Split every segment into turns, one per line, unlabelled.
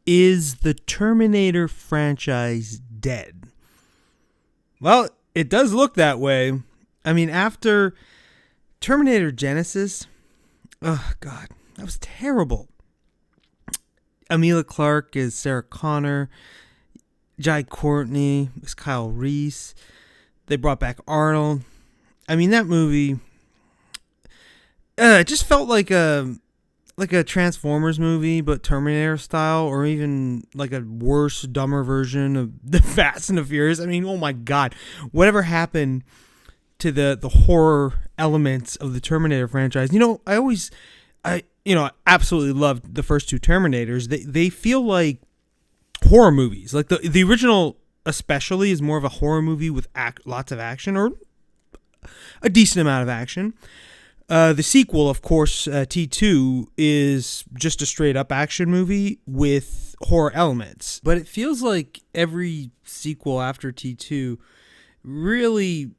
Is the Terminator franchise dead? Well, it does look that way. I mean, after Terminator Genesis, oh God, that was terrible. Emilia Clarke is Sarah Connor. Jai Courtney is Kyle Reese. They brought back Arnold. I mean, that movie, it just felt like a Transformers movie, but Terminator style, or even like a worse, dumber version of the Fast and the Furious. I mean, oh my God, whatever happened to the horror elements of the Terminator franchise? I absolutely loved the first two Terminators. They feel like horror movies. Like the original, especially, is more of a horror movie with lots of action, or a decent amount of action. The sequel, of course, T2, is just a straight-up action movie with horror elements. But it feels like every sequel after T2 really,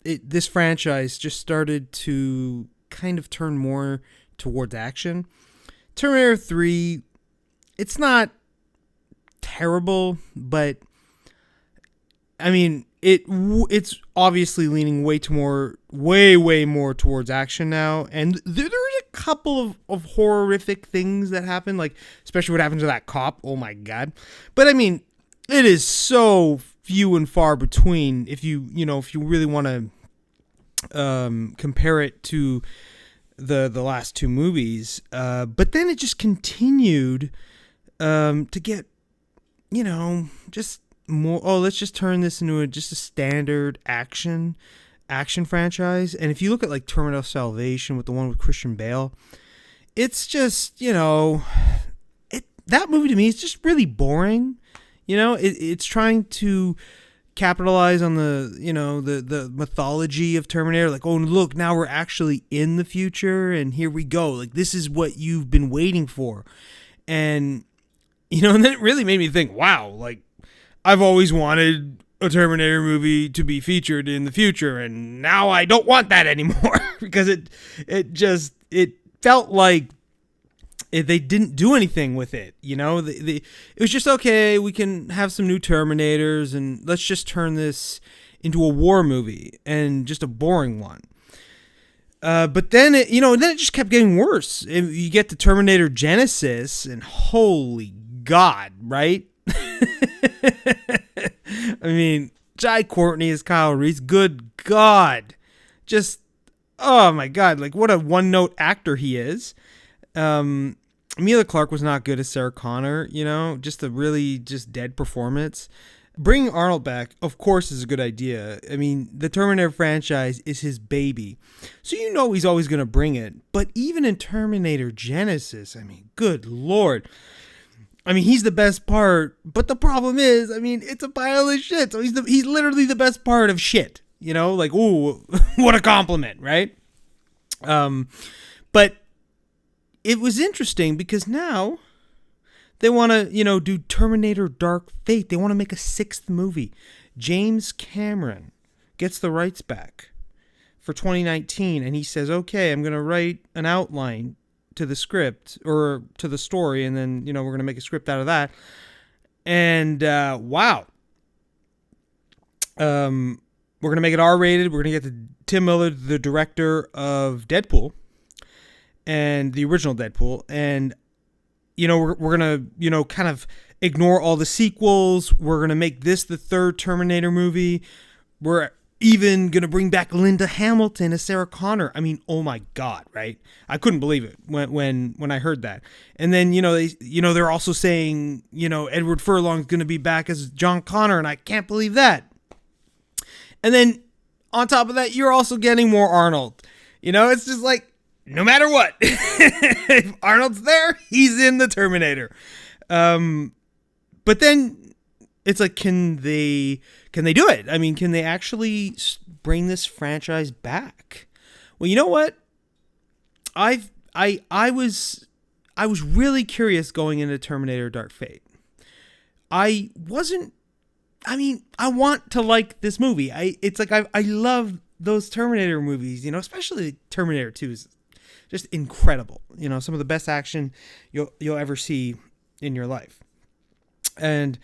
this franchise just started to kind of turn more towards action. Terminator 3, it's not terrible, but I mean, it's obviously leaning way more towards action now, and there's a couple of horrific things that happen, like especially what happens to that cop. Oh my God! But I mean, it is so few and far between. If you really want to compare it to the last two movies, but then it just continued to get just more. Oh, let's just turn this into just a standard action franchise. And if you look at like Terminator Salvation with the one with Christian Bale, it's just that movie to me is just really boring. It's trying to capitalize on the mythology of Terminator, like, oh look, now we're actually in the future and here we go, like this is what you've been waiting for. And and then it really made me think, wow, like I've always wanted a Terminator movie to be featured in the future, and now I don't want that anymore because it felt like they didn't do anything with it. It was just, okay, we can have some new Terminators and let's just turn this into a war movie, and just a boring one. But then it just kept getting worse. You get to Terminator Genesis, and holy God, right? I mean, Jai Courtney is Kyle Reese. Good God. Just, oh my God. Like, what a one-note actor he is. Emilia Clarke was not good as Sarah Connor, just a really just dead performance. Bringing Arnold back, of course, is a good idea. I mean, the Terminator franchise is his baby, so he's always going to bring it. But even in Terminator Genesis, I mean, good Lord. I mean, he's the best part, but the problem is, I mean, it's a pile of shit. So he's literally the best part of shit. Like, ooh, what a compliment, right? But it was interesting because now they want to, do Terminator Dark Fate. They want to make a sixth movie. James Cameron gets the rights back for 2019, and he says, okay, I'm going to write an outline to the script or to the story, and then we're gonna make a script out of that. And wow, we're gonna make it R-rated. We're gonna get Tim Miller, the director of Deadpool and the original Deadpool, and we're gonna kind of ignore all the sequels. We're gonna make this the third Terminator movie. We're even gonna bring back Linda Hamilton as Sarah Connor. I mean, oh my God, right? I couldn't believe it when I heard that. And then they're also saying Edward Furlong's gonna be back as John Connor, and I can't believe that. And then on top of that, you're also getting more Arnold. It's just like, no matter what, if Arnold's there, he's in the Terminator. But then it's like, can they do it? I mean, can they actually bring this franchise back? Well, you know what? I was really curious going into Terminator Dark Fate. I want to like this movie. I love those Terminator movies, especially Terminator 2 is just incredible. Some of the best action you'll ever see in your life. And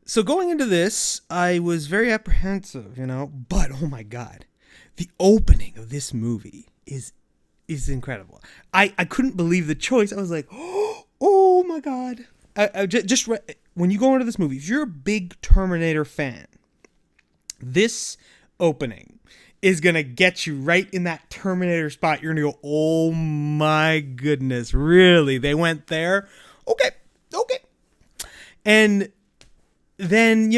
so going into this, I was very apprehensive, but oh my God, the opening of this movie is incredible. I couldn't believe the choice. I was like, oh my God. When you go into this movie, if you're a big Terminator fan, this opening is going to get you right in that Terminator spot. You're going to go, oh my goodness, really? They went there? Okay. And then,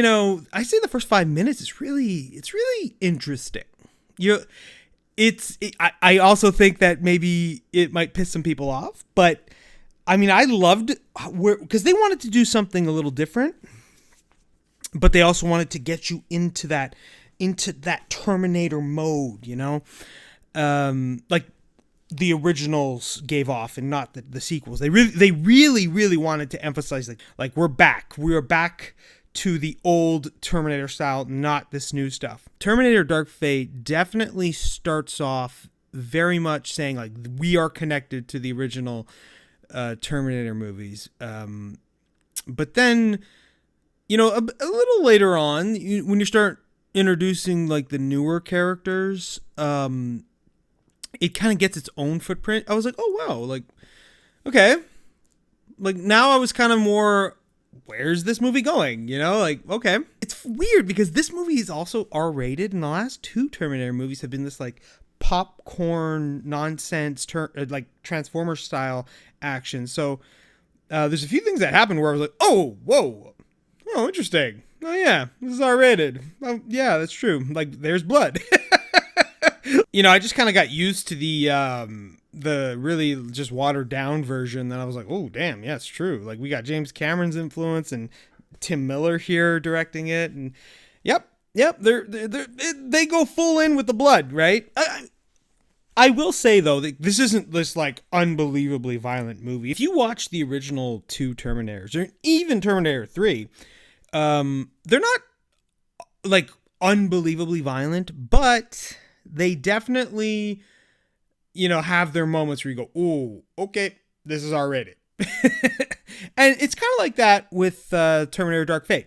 I say the first 5 minutes is really interesting. I also think that maybe it might piss some people off, but I mean, I loved because they wanted to do something a little different, but they also wanted to get you into that Terminator mode, like the originals gave off and not the sequels. They really wanted to emphasize like we're back to the old Terminator style, not this new stuff. Terminator Dark Fate definitely starts off very much saying like we are connected to the original Terminator movies. But then, a little later on, when you start introducing like the newer characters, it kind of gets its own footprint. I was like, oh wow, like, okay. Like now I was kind of more, where's this movie going? Like, okay. It's weird because this movie is also R-rated, and the last two Terminator movies have been this like popcorn nonsense, like Transformers style action. So there's a few things that happened where I was like, oh, whoa, oh, interesting. Oh yeah, this is R-rated. Oh yeah, that's true. Like there's blood. I just kind of got used to the really just watered down version. Then I was like, oh damn, yeah, it's true. Like we got James Cameron's influence and Tim Miller here directing it, and yep, they go full in with the blood, right? I will say though that this isn't this like unbelievably violent movie. If you watch the original two Terminators, or even Terminator 3, they're not like unbelievably violent, but they definitely, have their moments where you go, ooh, okay, this is R-rated. And it's kind of like that with Terminator Dark Fate,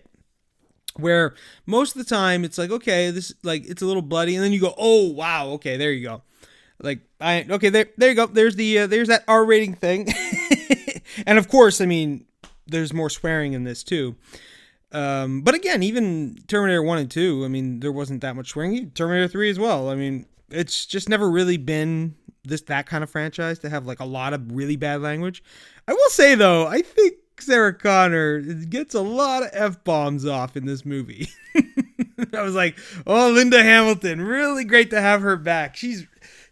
where most of the time it's like, okay, this like it's a little bloody, and then you go, oh wow, okay, there you go. Like there you go. There's that R rating thing. And of course, I mean, there's more swearing in this too. But again, even Terminator 1 and 2, I mean, there wasn't that much swearing. Terminator 3 as well. I mean, it's just never really been that kind of franchise to have like a lot of really bad language. I will say though, I think Sarah Connor gets a lot of F-bombs off in this movie. I was like, oh, Linda Hamilton, really great to have her back.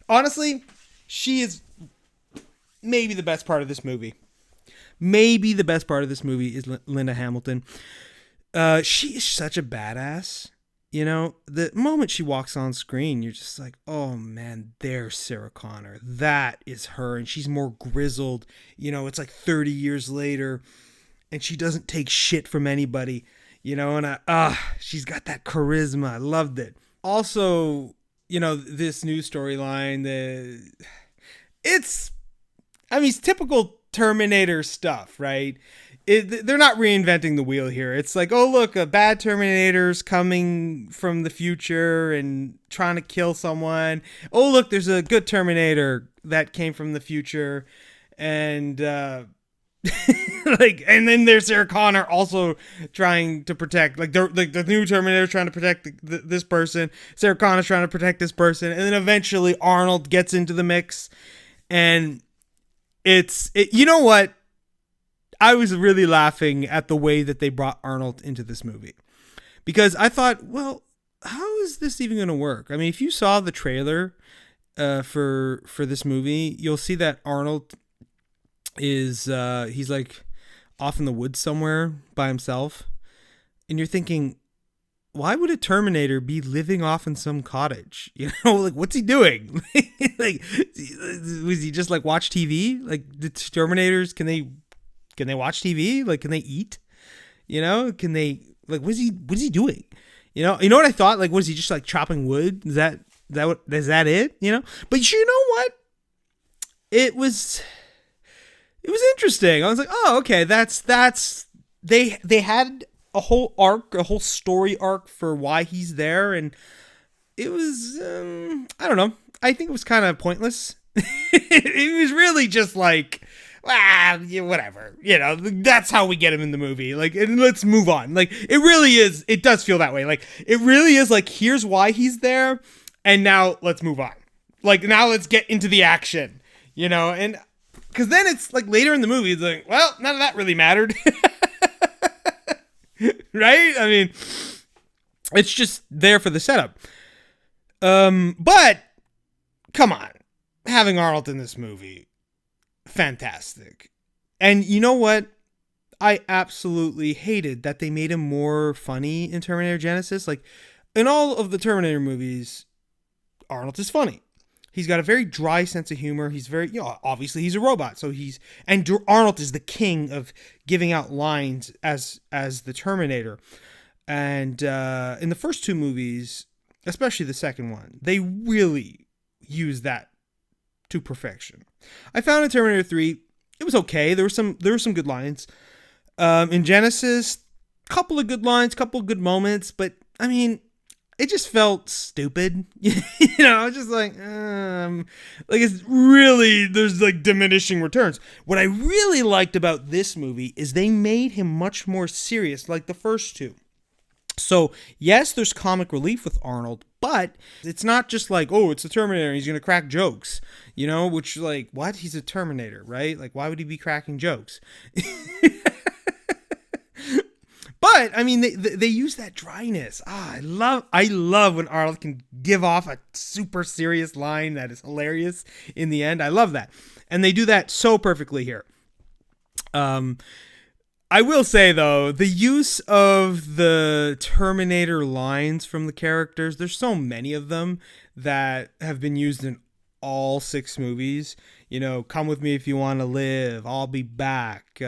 Honestly, she is maybe the best part of this movie. Maybe the best part of this movie is Linda Hamilton. She is such a badass. The moment she walks on screen, you're just like, oh man, there's Sarah Connor. That is her. And she's more grizzled. It's like 30 years later, and she doesn't take shit from anybody. And she's got that charisma. I loved it. Also, this new storyline, it's typical Terminator stuff, right? They're not reinventing the wheel here. It's like, oh look, a bad Terminator's coming from the future and trying to kill someone. Oh look, there's a good Terminator that came from the future, and and then there's Sarah Connor also trying to protect, the new Terminator trying to protect this person. Sarah Connor's trying to protect this person, and then eventually Arnold gets into the mix, and you know what? I was really laughing at the way that they brought Arnold into this movie, because I thought, well, how is this even going to work? I mean, if you saw the trailer for this movie, you'll see that Arnold is he's like off in the woods somewhere by himself, and you're thinking, why would a Terminator be living off in some cottage? Like, what's he doing? Like, was he just like watch TV? Like, the Terminators, can they watch TV? Like, can they eat? Can they, like, what is he doing? You know what I thought? Like, was he just like chopping wood? Is that it? But you know what? It was it was interesting. I was like, oh, okay, that's they had a whole arc, a whole story arc for why he's there, and it was I don't know. I think it was kind of pointless. It was really just like, yeah, whatever. That's how we get him in the movie. Like, and let's move on. Like, it really is. It does feel that way. Like, it really is like, here's why he's there, and now let's move on. Like, now let's get into the action. And because then it's like later in the movie, it's like, well, none of that really mattered. Right? I mean, it's just there for the setup. But come on, having Arnold in this movie, fantastic. And you know what? I absolutely hated that they made him more funny in Terminator Genisys. Like, in all of the Terminator movies, Arnold is funny. He's got a very dry sense of humor. He's very, obviously he's a robot. So Arnold is the king of giving out lines as the Terminator. And in the first two movies, especially the second one, they really use that to perfection. I found in Terminator 3, it was okay. There were some good lines. In Genisys, couple of good lines, couple of good moments, but I mean, it just felt stupid. Just like it's really, there's like diminishing returns. What I really liked about this movie is they made him much more serious, like the first two. So, yes, there's comic relief with Arnold, but it's not just like, oh, it's a Terminator and he's going to crack jokes, which, like, what? He's a Terminator, right? Like, why would he be cracking jokes? But, I mean, they use that dryness. I love when Arnold can give off a super serious line that is hilarious in the end. I love that. And they do that so perfectly here. I will say, though, the use of the Terminator lines from the characters, there's so many of them that have been used in all 6 movies. Come with me if you want to live. I'll be back.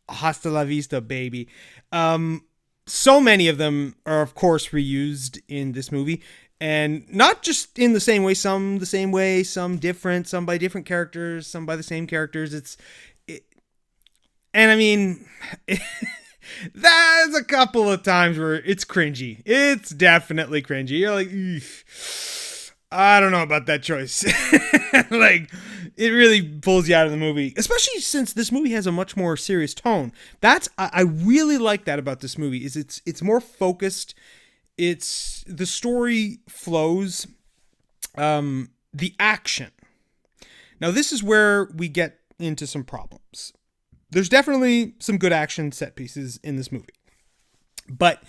Hasta la vista, baby. So many of them are, of course, reused in this movie. And not just in the same way, some the same way, some different, some by different characters, some by the same characters. And I mean, there's a couple of times where it's cringy. It's definitely cringy. You're like, I don't know about that choice. Like, it really pulls you out of the movie, especially since this movie has a much more serious tone. I really like that about this movie. Is it's more focused. It's the story flows, the action. Now, this is where we get into some problems. There's definitely some good action set pieces in this movie, but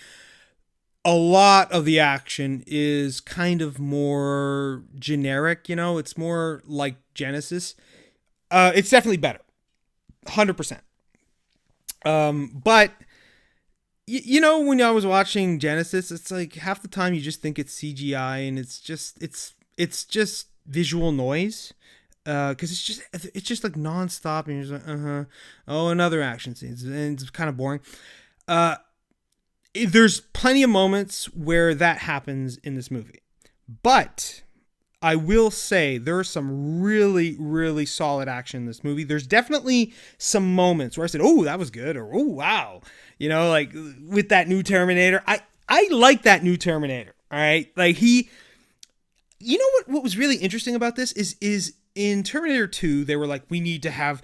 a lot of the action is kind of more generic. It's more like Genisys. It's definitely better, 100%. But when I was watching Genisys, it's like half the time you just think it's CGI, and it's just visual noise. Because it's just like nonstop, and you're just like, oh, another action scene, and it's kind of boring. There's plenty of moments where that happens in this movie, but I will say there are some really, really solid action in this movie. There's definitely some moments where I said, oh, that was good, or oh, wow, like with that new Terminator. I like that new Terminator. All right, like what was really interesting about this is in Terminator 2, they were like, we need to have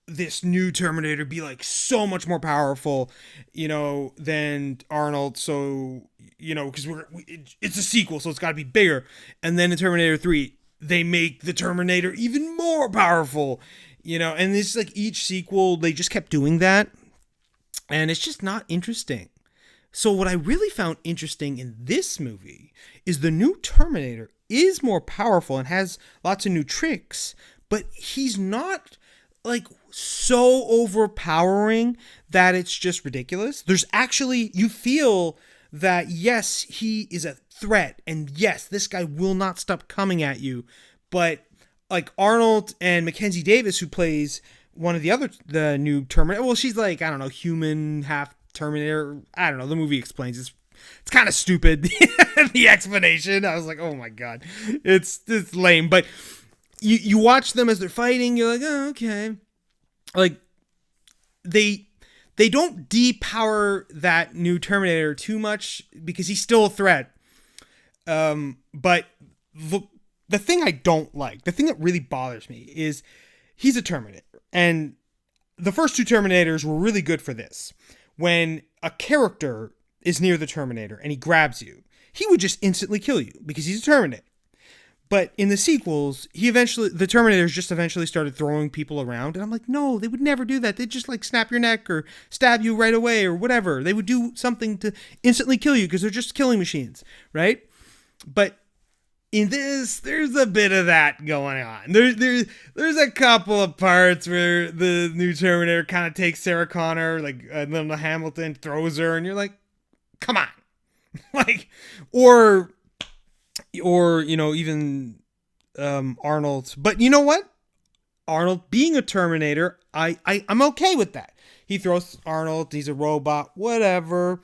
this new Terminator be like so much more powerful, than Arnold. So, because it's a sequel, so it's got to be bigger. And then in Terminator 3, they make the Terminator even more powerful, and it's like each sequel, they just kept doing that. And it's just not interesting. So what I really found interesting in this movie is the new Terminator is more powerful and has lots of new tricks, but he's not like so overpowering that it's just ridiculous. There's actually, you feel that yes, he is a threat, and yes, this guy will not stop coming at you. But like Arnold and Mackenzie Davis, who plays one of the new Terminator, well, she's like, I don't know, human, half Terminator. I don't know. The movie explains it's kind of stupid. The explanation. I was like, oh my God, it's lame. But you watch them as they're fighting. You're like, oh, okay. like they they don't depower that new Terminator too much because he's still a threat. But the thing I don't like, the thing that really bothers me is he's a Terminator. And the first two Terminators were really good for this. When a character is near the Terminator and he grabs you, he would just instantly kill you because he's a Terminator. But in the sequels, the Terminators just eventually started throwing people around. And I'm like, no, they would never do that. They'd just like snap your neck or stab you right away or whatever. They would do something to instantly kill you because they're just killing machines, right? But in this, there's a bit of that going on. There's a couple of parts where the new Terminator kind of takes Sarah Connor, like Linda Hamilton, throws her, and you're like, come on. Like, or even Arnold. But you know what? Arnold being a Terminator, I'm okay with that. He throws Arnold. He's a robot. Whatever.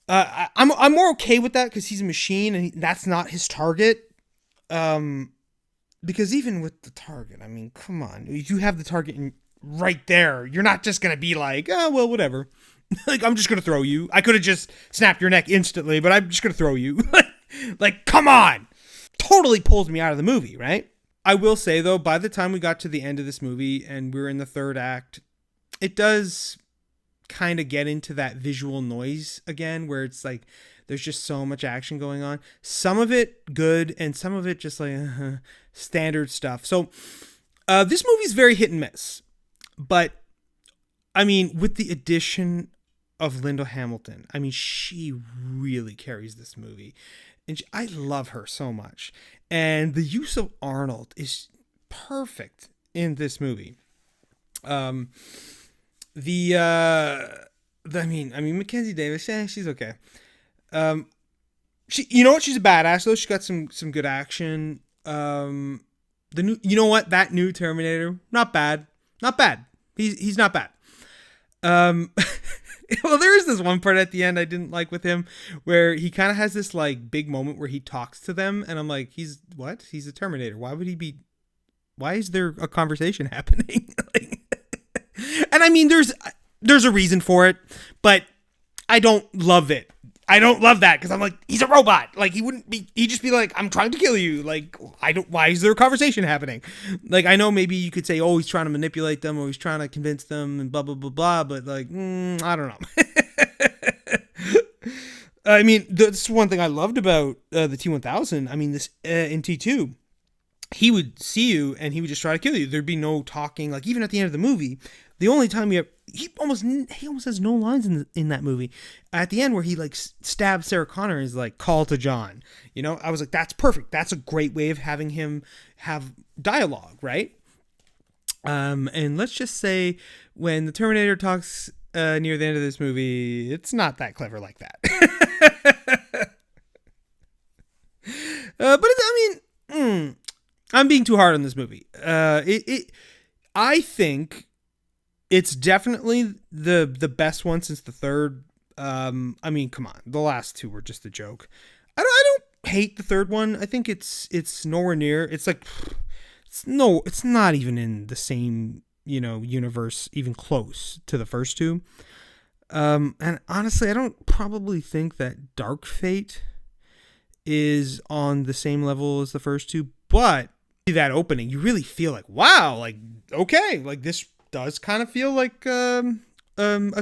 I'm more okay with that because he's a machine and that's not his target. Because even with the target, I mean, come on, you have the target right there. You're not just gonna be like, oh well, whatever. Like, I'm just gonna throw you. I could have just snapped your neck instantly, but I'm just gonna throw you. Like, come on. Totally pulls me out of the movie, right? I will say, though, by the time we got to the end of this movie and we were in the third act, it does kind of get into that visual noise again, where it's like there's just so much action going on. Some of it good, and some of it just like standard stuff. So this movie's very hit and miss. But, I mean, with the addition of Linda Hamilton, I mean, she really carries this movie. And I love her so much. And the use of Arnold is perfect in this movie. I mean, Mackenzie Davis, she's okay. You know what? She's a badass though. She got some good action. You know what? That new Terminator, not bad. He's not bad. Well, there is this one part at the end I didn't like with him where he kind of has this like big moment where he talks to them and I'm like, he's a Terminator. Why is there a conversation happening? And I mean, there's a reason for it, but I don't love it. I don't love that because I'm like, he's a robot. Like, he'd just be like, I'm trying to kill you. Like, why is there a conversation happening? Like, I know maybe you could say, oh, he's trying to manipulate them or he's trying to convince them and blah, blah, blah, blah. But like, I don't know. I mean, that's one thing I loved about the T-1000. I mean, this in T2, he would see you and he would just try to kill you. There'd be no talking. Like, even at the end of the movie, the only time he almost has no lines in that movie. At the end where he like stabs Sarah Connor is like, call to John. You know, I was like, that's perfect. That's a great way of having him have dialogue, right? And let's just say when the Terminator talks near the end of this movie, it's not that clever like that. But I'm being too hard on this movie. I think it's definitely the best one since the third. I mean, come on, the last two were just a joke. I don't hate the third one. I think it's nowhere near. It's like it's not even in the same universe, even close to the first two. And honestly, I don't probably think that Dark Fate is on the same level as the first two, but that opening, you really feel like, wow, like, okay, like this does kind of feel like a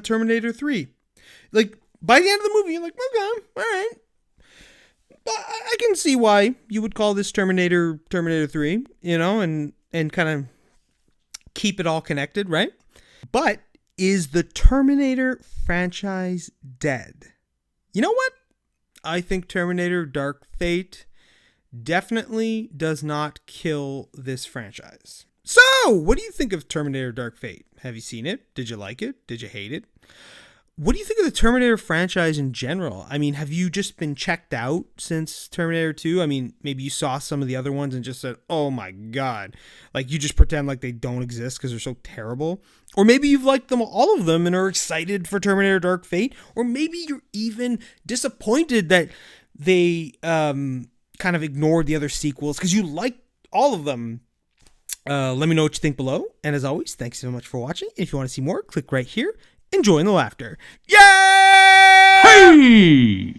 Terminator 3. Like, by the end of the movie, you're like, okay, all right. I can see why you would call this Terminator 3, and kind of keep it all connected, right? But is the Terminator franchise dead? You know what? I think Terminator Dark Fate definitely does not kill this franchise. So, what do you think of Terminator Dark Fate? Have you seen it? Did you like it? Did you hate it? What do you think of the Terminator franchise in general? I mean, have you just been checked out since Terminator 2? I mean, maybe you saw some of the other ones and just said, oh my God. Like, you just pretend like they don't exist because they're so terrible. Or maybe you've liked all of them and are excited for Terminator Dark Fate. Or maybe you're even disappointed that they kind of ignored the other sequels because you liked all of them. Let me know what you think below. And as always, thanks so much for watching. If you want to see more, click right here and join the laughter. Yay!
Hey!